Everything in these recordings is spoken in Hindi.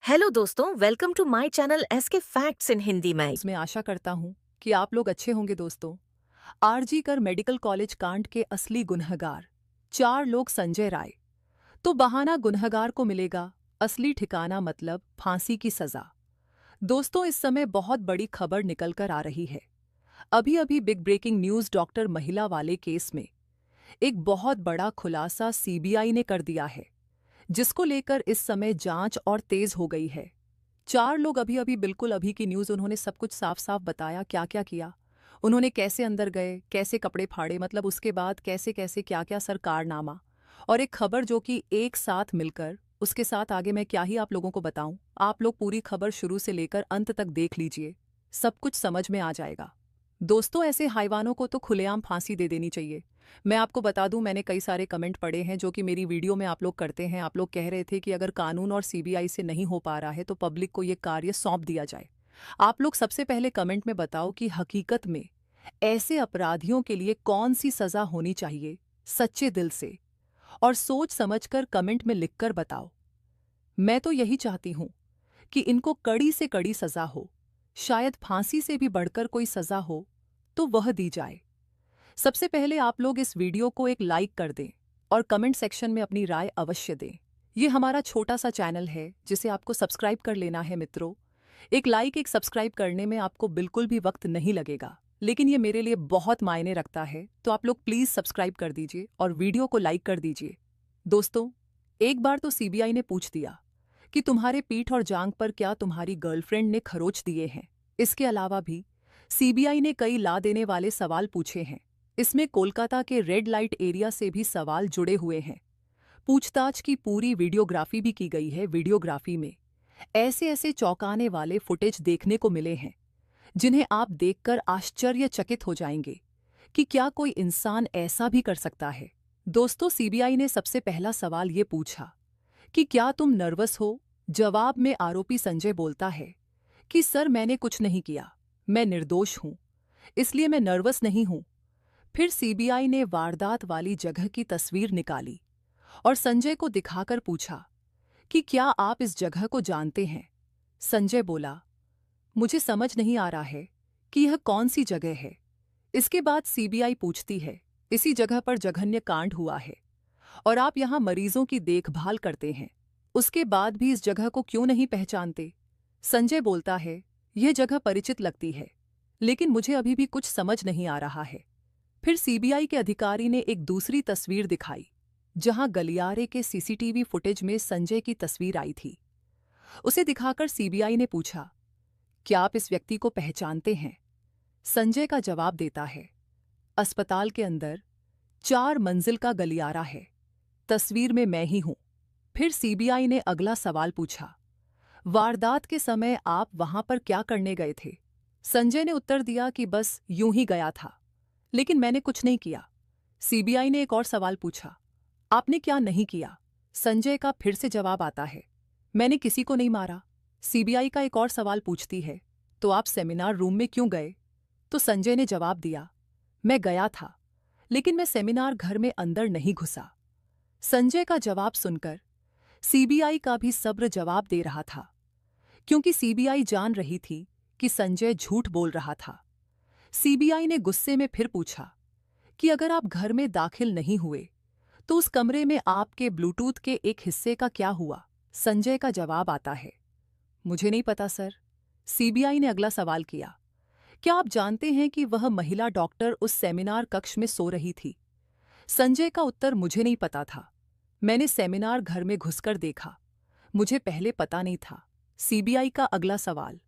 हेलो दोस्तों, welcome to my channel SK facts in Hindi में। मैं आशा करता हूं कि आप लोग अच्छे होंगे दोस्तों। आरजी कर मेडिकल कॉलेज कांड के असली गुनहगार 4 लोग संजय राय। तो बहाना गुनहगार को मिलेगा, असली ठिकाना मतलब फांसी की सजा। दोस्तों, इस समय बहुत बड़ी खबर निकल कर आ रही है। अभी अभी बिग ब्रेकिंग न्यूज डॉक्टर महिला वाले केस में एक बहुत बड़ा खुलासा सीबीआई ने कर दिया है, जिसको लेकर इस समय जांच और तेज हो गई है। 4 लोग अभी अभी बिल्कुल अभी की न्यूज़, उन्होंने सब कुछ साफ साफ बताया क्या क्या किया। उन्होंने कैसे अंदर गए, कैसे कपड़े फाड़े, मतलब उसके बाद कैसे कैसे क्या क्या सर कारनामा। और एक खबर जो कि एक साथ मिलकर, उसके साथ आगे मैं क्या ही आप लोगों को बताऊं। आप लोग पूरी खबर शुरू से लेकर अंत तक देख लीजिए, सब कुछ समझ में आ जाएगा। दोस्तों, ऐसे हाइवानों को तो खुलेआम फांसी दे देनी चाहिए। मैं आपको बता दूं, मैंने कई सारे कमेंट पढ़े हैं जो कि मेरी वीडियो में आप लोग करते हैं। आप लोग कह रहे थे कि अगर कानून और सीबीआई से नहीं हो पा रहा है तो पब्लिक को ये कार्य सौंप दिया जाए। आप लोग सबसे पहले कमेंट में बताओ कि हकीकत में ऐसे अपराधियों के लिए कौन सी सजा होनी चाहिए, सच्चे दिल से और सोच समझकर कमेंट में लिखकर बताओ। मैं तो यही चाहती हूं कि इनको कड़ी से कड़ी सजा हो, शायद फांसी से भी बढ़कर कोई सजा हो तो वह दी जाए। सबसे पहले आप लोग इस वीडियो को एक लाइक कर दें और कमेंट सेक्शन में अपनी राय अवश्य दें। ये हमारा छोटा सा चैनल है जिसे आपको सब्सक्राइब कर लेना है मित्रों। एक लाइक, एक सब्सक्राइब करने में आपको बिल्कुल भी वक्त नहीं लगेगा, लेकिन ये मेरे लिए बहुत मायने रखता है। तो आप लोग प्लीज़ सब्सक्राइब कर दीजिए और वीडियो को लाइक कर दीजिए। दोस्तों, एक बार तो सीबीआई ने पूछ दिया कि तुम्हारे पीठ और जांघ पर क्या तुम्हारी गर्लफ्रेंड ने खरोच दिए हैं। इसके अलावा भी सीबीआई ने कई ला देने वाले सवाल पूछे हैं। इसमें कोलकाता के रेड लाइट एरिया से भी सवाल जुड़े हुए हैं। पूछताछ की पूरी वीडियोग्राफी भी की गई है। वीडियोग्राफी में ऐसे ऐसे चौंकाने वाले फुटेज देखने को मिले हैं जिन्हें आप देखकर आश्चर्यचकित हो जाएंगे कि क्या कोई इंसान ऐसा भी कर सकता है। दोस्तों, सीबीआई ने सबसे पहला सवाल ये पूछा कि क्या तुम नर्वस हो। जवाब में आरोपी संजय बोलता है कि सर, मैंने कुछ नहीं किया, मैं निर्दोष हूं, इसलिए मैं नर्वस नहीं हूं। फिर सीबीआई ने वारदात वाली जगह की तस्वीर निकाली और संजय को दिखाकर पूछा कि क्या आप इस जगह को जानते हैं। संजय बोला, मुझे समझ नहीं आ रहा है कि यह कौन सी जगह है। इसके बाद सीबीआई पूछती है, इसी जगह पर जघन्य कांड हुआ है और आप यहां मरीजों की देखभाल करते हैं, उसके बाद भी इस जगह को क्यों नहीं पहचानते। संजय बोलता है, यह जगह परिचित लगती है, लेकिन मुझे अभी भी कुछ समझ नहीं आ रहा है। फिर सीबीआई के अधिकारी ने एक दूसरी तस्वीर दिखाई, जहां गलियारे के सीसीटीवी फुटेज में संजय की तस्वीर आई थी। उसे दिखाकर सीबीआई ने पूछा, क्या आप इस व्यक्ति को पहचानते हैं। संजय का जवाब देता है, अस्पताल के अंदर 4 मंजिल का गलियारा है, तस्वीर में मैं ही हूं। फिर सीबीआई ने अगला सवाल पूछा, वारदात के समय आप वहां पर क्या करने गए थे। संजय ने उत्तर दिया कि बस यूं ही गया था, लेकिन मैंने कुछ नहीं किया। सीबीआई ने एक और सवाल पूछा, आपने क्या नहीं किया। संजय का फिर से जवाब आता है, मैंने किसी को नहीं मारा। सीबीआई का एक और सवाल पूछती है, तो आप सेमिनार रूम में क्यों गए। तो संजय ने जवाब दिया, मैं गया था, लेकिन मैं सेमिनार घर में अंदर नहीं घुसा। संजय का जवाब सुनकर सीबीआई का भी सब्र जवाब दे रहा था, क्योंकि सीबीआई जान रही थी कि संजय झूठ बोल रहा था। सीबीआई ने गुस्से में फिर पूछा कि अगर आप घर में दाखिल नहीं हुए तो उस कमरे में आपके ब्लूटूथ के एक हिस्से का क्या हुआ। संजय का जवाब आता है, मुझे नहीं पता सर। सीबीआई ने अगला सवाल किया, क्या आप जानते हैं कि वह महिला डॉक्टर उस सेमिनार कक्ष में सो रही थी। संजय का उत्तर, मुझे नहीं पता था, मैंने सेमिनार घर में घुसकर देखा, मुझे पहले पता नहीं था। सीबीआई का अगला सवाल,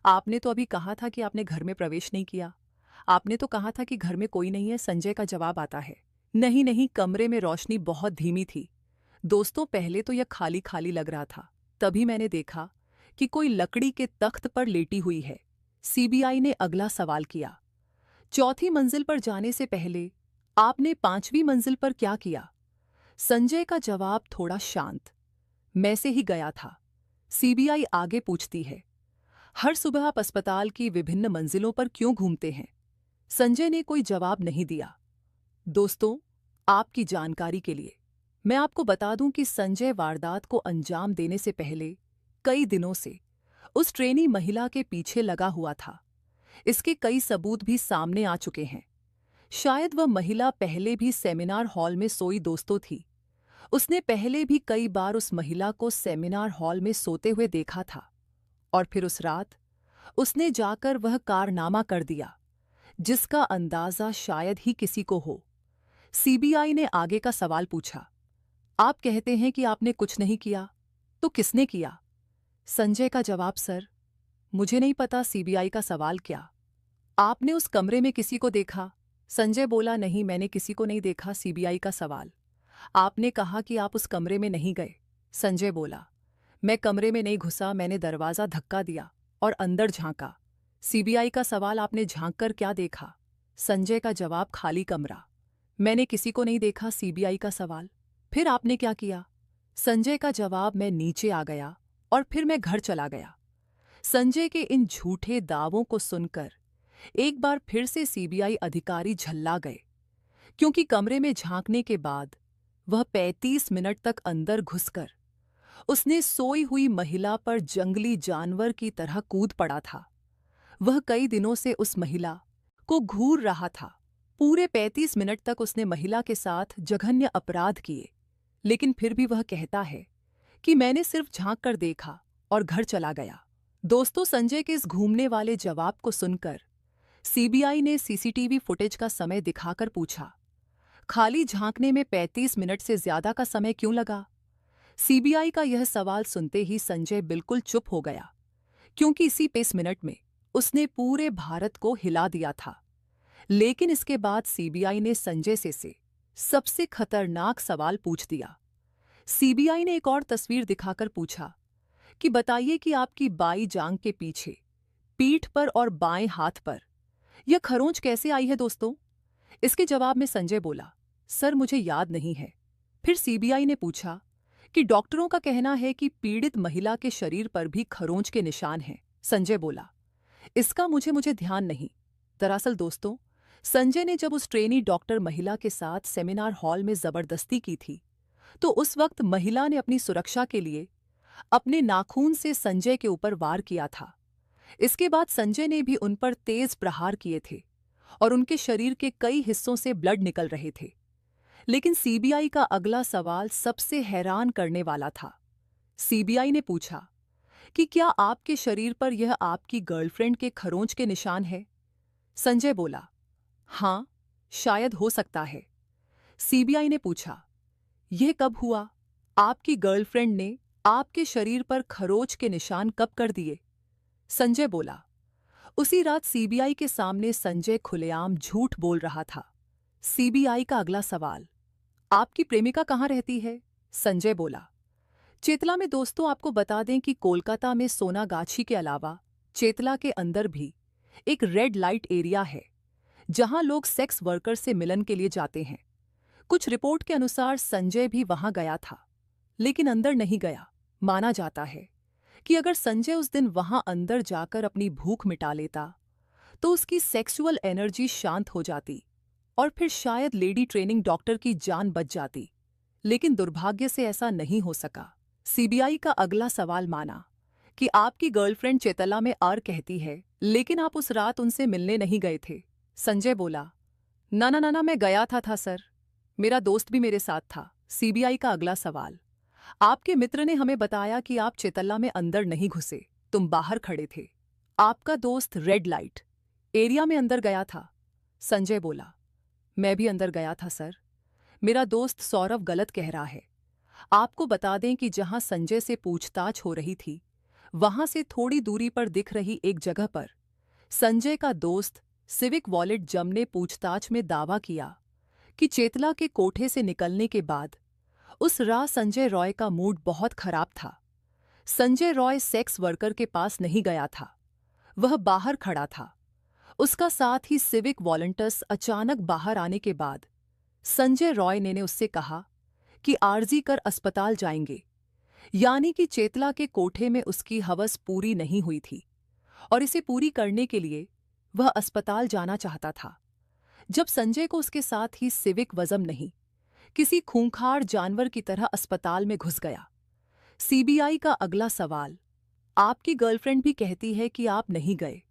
आपने तो अभी कहा था कि आपने घर में प्रवेश नहीं किया, आपने तो कहा था कि घर में कोई नहीं है। संजय का जवाब आता है, नहीं नहीं, कमरे में रोशनी बहुत धीमी थी। दोस्तों, पहले तो यह खाली खाली लग रहा था, तभी मैंने देखा कि कोई लकड़ी के तख्त पर लेटी हुई है। सीबीआई ने अगला सवाल किया, चौथी मंजिल पर जाने से पहले आपने 5वीं मंजिल पर क्या किया। संजय का जवाब थोड़ा शांत, मैं से ही गया था। सीबीआई आगे पूछती है, हर सुबह आप अस्पताल की विभिन्न मंजिलों पर क्यों घूमते हैं। संजय ने कोई जवाब नहीं दिया। दोस्तों, आपकी जानकारी के लिए मैं आपको बता दूं कि संजय वारदात को अंजाम देने से पहले कई दिनों से उस ट्रेनी महिला के पीछे लगा हुआ था। इसके कई सबूत भी सामने आ चुके हैं। शायद वह महिला पहले भी सेमिनार हॉल में सोई दोस्तों थी। उसने पहले भी कई बार उस महिला को सेमिनार हॉल में सोते हुए देखा था और फिर उस रात उसने जाकर वह कारनामा कर दिया जिसका अंदाजा शायद ही किसी को हो। सीबीआई ने आगे का सवाल पूछा, आप कहते हैं कि आपने कुछ नहीं किया, तो किसने किया? संजय का जवाब, सर मुझे नहीं पता। सीबीआई का सवाल, क्या आपने उस कमरे में किसी को देखा? संजय बोला, नहीं मैंने किसी को नहीं देखा। सीबीआई का सवाल, आपने कहा कि आप उस कमरे में नहीं गए। संजय बोला, मैं कमरे में नहीं घुसा, मैंने दरवाजा धक्का दिया और अंदर झांका। सीबीआई का सवाल, आपने झांककर क्या देखा? संजय का जवाब, खाली कमरा, मैंने किसी को नहीं देखा। सीबीआई का सवाल, फिर आपने क्या किया? संजय का जवाब, मैं नीचे आ गया और फिर मैं घर चला गया। संजय के इन झूठे दावों को सुनकर एक बार फिर से सीबीआई अधिकारी झल्ला गए, क्योंकि कमरे में झांकने के बाद वह 35 मिनट तक अंदर घुसकर उसने सोई हुई महिला पर जंगली जानवर की तरह कूद पड़ा था। वह कई दिनों से उस महिला को घूर रहा था। पूरे 35 मिनट तक उसने महिला के साथ जघन्य अपराध किए, लेकिन फिर भी वह कहता है कि मैंने सिर्फ झांक कर देखा और घर चला गया। दोस्तों, संजय के इस घूमने वाले जवाब को सुनकर सीबीआई ने सीसीटीवी फुटेज का समय दिखाकर पूछा, खाली झांकने में 35 मिनट से ज्यादा का समय क्यों लगा? सीबीआई का यह सवाल सुनते ही संजय बिल्कुल चुप हो गया, क्योंकि इसी 35 मिनट में उसने पूरे भारत को हिला दिया था। लेकिन इसके बाद सीबीआई ने संजय से सबसे खतरनाक सवाल पूछ दिया। सीबीआई ने एक और तस्वीर दिखाकर पूछा कि बताइए कि आपकी बाईं जांघ के पीछे, पीठ पर और बाएं हाथ पर यह खरोंच कैसे आई है दोस्तों? इसके जवाब में संजय बोला, सर मुझे याद नहीं है। फिर सीबीआई ने पूछा कि डॉक्टरों का कहना है कि पीड़ित महिला के शरीर पर भी खरोंच के निशान हैं। संजय बोला, इसका मुझे ध्यान नहीं। दरअसल दोस्तों, संजय ने जब उस ट्रेनी डॉक्टर महिला के साथ सेमिनार हॉल में जबरदस्ती की थी, तो उस वक्त महिला ने अपनी सुरक्षा के लिए अपने नाखून से संजय के ऊपर वार किया था। इसके बाद संजय ने भी उन पर तेज प्रहार किए थे और उनके शरीर के कई हिस्सों से ब्लड निकल रहे थे। लेकिन सीबीआई का अगला सवाल सबसे हैरान करने वाला था। सीबीआई ने पूछा कि क्या आपके शरीर पर यह आपकी गर्लफ्रेंड के खरोंच के निशान है? संजय बोला, हाँ, शायद हो सकता है। सीबीआई ने पूछा, यह कब हुआ? आपकी गर्लफ्रेंड ने आपके शरीर पर खरोंच के निशान कब कर दिए? संजय बोला, उसी रात। सीबीआई के सामने संजय खुलेआम झूठ बोल रहा था। सीबीआई का अगला सवाल, आपकी प्रेमिका कहाँ रहती है? संजय बोला, चेतला में। दोस्तों, आपको बता दें कि कोलकाता में सोनागाछी के अलावा चेतला के अंदर भी एक रेड लाइट एरिया है, जहां लोग सेक्स वर्कर से मिलन के लिए जाते हैं। कुछ रिपोर्ट के अनुसार संजय भी वहां गया था, लेकिन अंदर नहीं गया। माना जाता है कि अगर संजय उस दिन वहां अंदर जाकर अपनी भूख मिटा लेता, तो उसकी सेक्सुअल एनर्जी शांत हो जाती और फिर शायद लेडी ट्रेनिंग डॉक्टर की जान बच जाती। लेकिन दुर्भाग्य से ऐसा नहीं हो सका। सीबीआई का अगला सवाल, माना कि आपकी गर्लफ्रेंड चेतला में आर कहती है, लेकिन आप उस रात उनसे मिलने नहीं गए थे। संजय बोला, ना, मैं गया था सर, मेरा दोस्त भी मेरे साथ था। सीबीआई का अगला सवाल, आपके मित्र ने हमें बताया कि आप चेतला में अंदर नहीं घुसे, तुम बाहर खड़े थे। आपका दोस्त रेड लाइट एरिया में अंदर गया था। संजय बोला, मैं भी अंदर गया था सर, मेरा दोस्त सौरव गलत कह रहा है। आपको बता दें कि जहां संजय से पूछताछ हो रही थी, वहां से थोड़ी दूरी पर दिख रही एक जगह पर संजय का दोस्त सिविक वॉलेट जम ने पूछताछ में दावा किया कि चेतला के कोठे से निकलने के बाद उस रात संजय रॉय का मूड बहुत खराब था। संजय रॉय सेक्स वर्कर के पास नहीं गया था, वह बाहर खड़ा था। उसका साथ ही सिविक वॉलंटियर्स अचानक बाहर आने के बाद संजय रॉय ने उससे कहा कि आरजी कर अस्पताल जाएंगे, यानी कि चेतला के कोठे में उसकी हवस पूरी नहीं हुई थी और इसे पूरी करने के लिए वह अस्पताल जाना चाहता था। जब संजय को उसके साथ ही सिविक वज़म नहीं, किसी खूंखार जानवर की तरह अस्पताल में घुस गया। सीबीआई का अगला सवाल, आपकी गर्लफ्रेंड भी कहती है कि आप नहीं गए।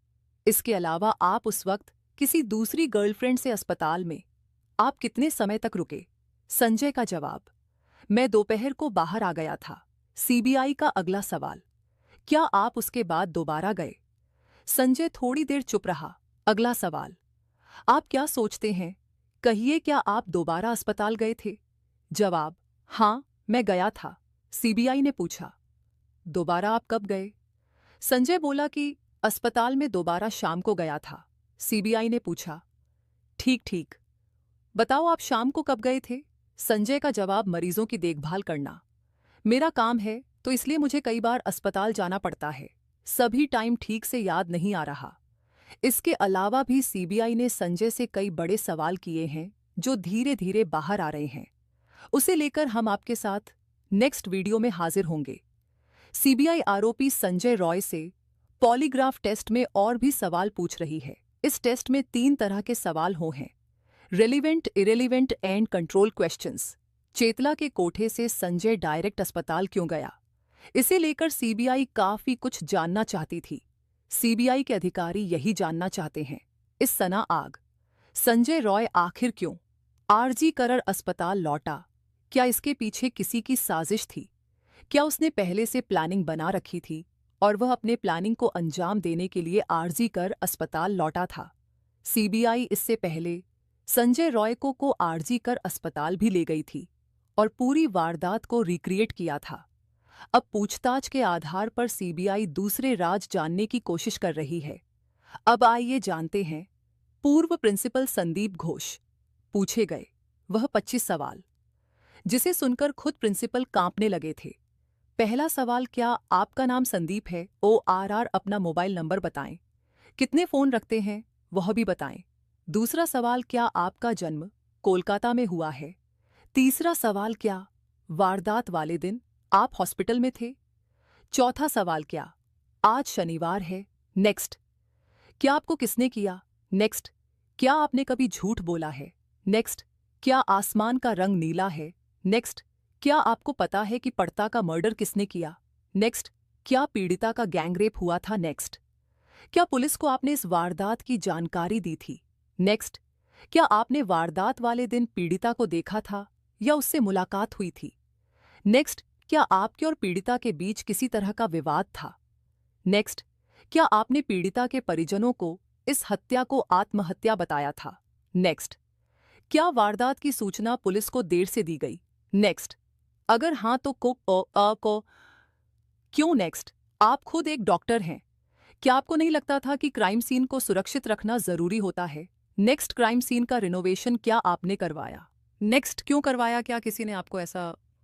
इसके अलावा आप उस वक्त किसी दूसरी गर्लफ्रेंड से अस्पताल में आप कितने समय तक रुके? संजय का जवाब, मैं दोपहर को बाहर आ गया था। सीबीआई का अगला सवाल, क्या आप उसके बाद दोबारा गए? संजय थोड़ी देर चुप रहा। अगला सवाल, आप क्या सोचते हैं? कहिए, क्या आप दोबारा अस्पताल गए थे? जवाब, हाँ, मैं गया था। सीबीआई ने पूछा, दोबारा आप कब गए? संजय बोला कि अस्पताल में दोबारा शाम को गया था। सीबीआई ने पूछा, ठीक ठीक, बताओ आप शाम को कब गए थे? संजय का जवाब, मरीजों की देखभाल करना मेरा काम है, तो इसलिए मुझे कई बार अस्पताल जाना पड़ता है। सभी टाइम ठीक से याद नहीं आ रहा। इसके अलावा भी सीबीआई ने संजय से कई बड़े सवाल किए हैं जो धीरे धीरे बाहर आ रहे हैं। उसे लेकर हम आपके साथ नेक्स्ट वीडियो में हाजिर होंगे। सीबीआई आरोपी संजय रॉय से पॉलीग्राफ टेस्ट में और भी सवाल पूछ रही है। इस टेस्ट में 3 तरह के सवाल हैं: relevant, irrelevant and control questions. Chetla के कोठे से संजय डायरेक्ट अस्पताल क्यों गया? इसे लेकर सीबीआई काफी कुछ जानना चाहती थी। सीबीआई के अधिकारी यही जानना चाहते हैं। इस सना आग, संजय रॉय आखिर क्यों आरजी कर अस्पताल लौटा? क्या इसके पीछे किसी की साजिश थी? क्या उसने पहले से प्लानिंग बना रखी थी और वह अपने प्लानिंग को अंजाम देने के लिए आरजी कर अस्पताल लौटा था? सीबीआई इससे पहले संजय रॉय को आरजी कर अस्पताल भी ले गई थी और पूरी वारदात को रिक्रिएट किया था। अब पूछताछ के आधार पर सीबीआई दूसरे राज जानने की कोशिश कर रही है। अब आइए जानते हैं। पूर्व प्रिंसिपल संदीप घोष पूछे गए वह 25 सवाल, जिसे सुनकर खुद प्रिंसिपल कांपने लगे थे। पहला सवाल, क्या आपका नाम संदीप है? ORR अपना मोबाइल नंबर बताएं। कितने फोन रखते हैं वह भी बताएं। दूसरा सवाल, क्या आपका जन्म कोलकाता में हुआ है? तीसरा सवाल, क्या वारदात वाले दिन आप हॉस्पिटल में थे? चौथा सवाल, क्या आज शनिवार है? नेक्स्ट। क्या आपको किसने किया? नेक्स्ट। क्या आपने कभी झूठ बोला है? नेक्स्ट। क्या आसमान का रंग नीला है? नेक्स्ट। क्या आपको पता है कि पड़ता का मर्डर किसने किया? नेक्स्ट। क्या पीड़िता का गैंगरेप हुआ था? नेक्स्ट। क्या पुलिस को आपने इस वारदात की जानकारी दी थी? नेक्स्ट। क्या आपने वारदात वाले दिन पीड़िता को देखा था या उससे मुलाकात हुई थी? नेक्स्ट। क्या आपके और पीड़िता के बीच किसी तरह का विवाद था? नेक्स्ट। क्या आपने पीड़िता के परिजनों को इस हत्या को आत्महत्या बताया था? नेक्स्ट। क्या वारदात की सूचना पुलिस को देर से दी गई? नेक्स्ट। अगर हाँ तो को क्यों? नेक्स्ट। आप खुद एक डॉक्टर हैं, क्या आपको नहीं लगता था कि क्राइम सीन को सुरक्षित रखना जरूरी होता है? नेक्स्ट। क्राइम सीन का रिनोवेशन क्या आपने करवाया? नेक्स्ट। क्यों करवाया? क्या किसी ने आपको ऐसा